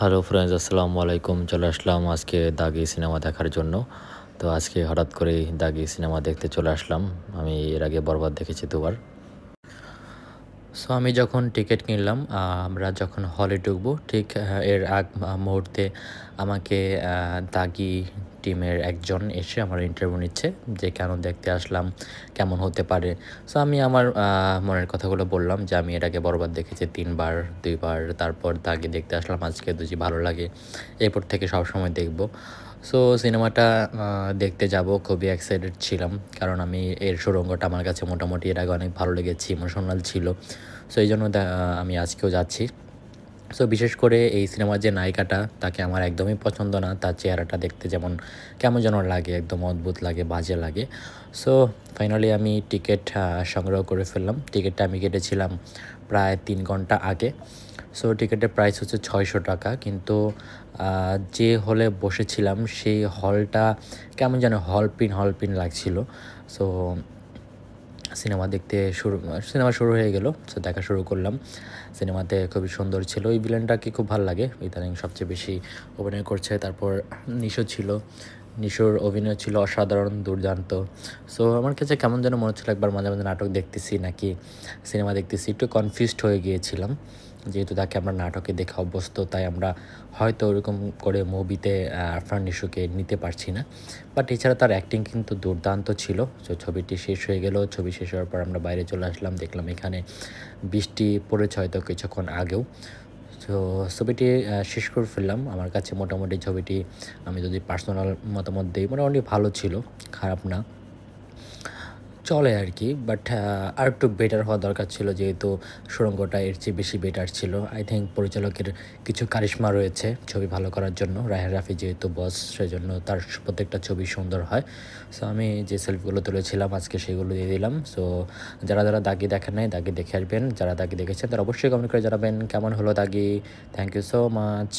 Hello friends, আসসালামু আলাইকুম। চলে আসলাম আজকে দাগি সিনেমা দেখার জন্য। তো আজকে হঠাৎ করেই দাগি সিনেমা দেখতে চলে আসলাম। আমি এর আগে বরবাদ দেখেছি দুবার। সো আমি যখন টিকিট কিনলাম, আমরা যখন হলে ঢুকবো ঠিক এর আগ মুহূর্তে আমাকে দাগি টিমের একজন এসে আমার ইন্টারভিউ নিচ্ছে যে কেন দেখতে আসলাম, কেমন হতে পারে। সো আমি আমার মনের কথাগুলো বললাম যে আমি এর আগে বরবাদ দেখেছি ৩ বার, ২ বার, তারপর দাগি দেখতে আসলাম আজকে, যদি ভালো লাগে এরপর থেকে সবসময় দেখব। সো সিনেমাটা দেখতে যাব, খুবই এক্সাইটেড ছিলাম, কারণ আমি এর সুড়ঙ্গটা আমার কাছে মোটামুটি এর আগে অনেক ভালো লেগেছে, ইমোশনাল ছিল। সো এই জন্য আমি আজকেও যাচ্ছি। সো বিশেষ করে এই সিনেমার যে নায়িকাটা, তাকে আমার একদমই পছন্দ না। তার চেহারাটা দেখতে যেমন কেমন যেন লাগে, একদম অদ্ভুত লাগে, বাজে লাগে। সো ফাইনালি আমি টিকিট সংগ্রহ করে ফেললাম। টিকিটটা আমি কেটেছিলাম প্রায় ৩ ঘন্টা আগে। সো টিকিটের প্রাইস হচ্ছে ৬০০ টাকা, কিন্তু যে হলে বসেছিলাম সেই হলটা কেমন যেন হলপিন লাগছিল। সো সিনেমা শুরু হয়ে গেল। সো দেখা শুরু করলাম। সিনেমাতে খুবই সুন্দর ছিল। এই ভিলেনটাকে খুব ভালো লাগে, ইদানিং সবচেয়ে বেশি অভিনয় করছে। তারপর নিশো ছিল, নিশোর অভিনয় ছিল অসাধারণ, দুর্দান্ত। সো আমার কাছে কেমন যেন মনে হচ্ছিল একবার মাঝে মাঝে নাটক দেখতেছি নাকি সিনেমা দেখতেছি, একটু কনফিউজড হয়ে গিয়েছিলাম। যেহেতু তাকে আমরা নাটকে দেখে অভ্যস্ত, তাই আমরা হয়তো ওরকম করে মুভিতে আরফান নিশোকে নিতে পারছি না। বাট এছাড়া তার অ্যাক্টিং কিন্তু দুর্দান্ত ছিল। তো ছবিটি শেষ হয়ে গেল। ছবি শেষ হওয়ার পর আমরা বাইরে চলে আসলাম, দেখলাম এখানে বৃষ্টি পড়েছে হয়তো কিছুক্ষণ আগেও। তো ছবিটি শেষ করে ফেললাম। আমার কাছে মোটামুটি ছবিটি, আমি যদি পার্সোনাল মতামত দিই, মোটামুটি ভালো ছিল, খারাপ না, চলে আর কি। বাট আরেকটু বেটার হওয়া দরকার ছিল, যেহেতু সুড়ঙ্গটা এর চেয়ে বেশি বেটার ছিল। আই থিঙ্ক পরিচালকের কিছু কারিশমা রয়েছে ছবি ভালো করার জন্য। রায়হান রাফি যেহেতু বস, সেজন্য তার প্রত্যেকটা ছবি সুন্দর হয়। সো আমি যে সেলফিগুলো তুলেছিলাম আজকে সেগুলো দিয়ে দিলাম। সো যারা যারা দাগি দেখেন নাই, দাগি দেখে আসবেন। যারা দাগি দেখেছেন তারা অবশ্যই কমেন্ট করে জানাবেন কেমন হলো দাগি। Thank you so much.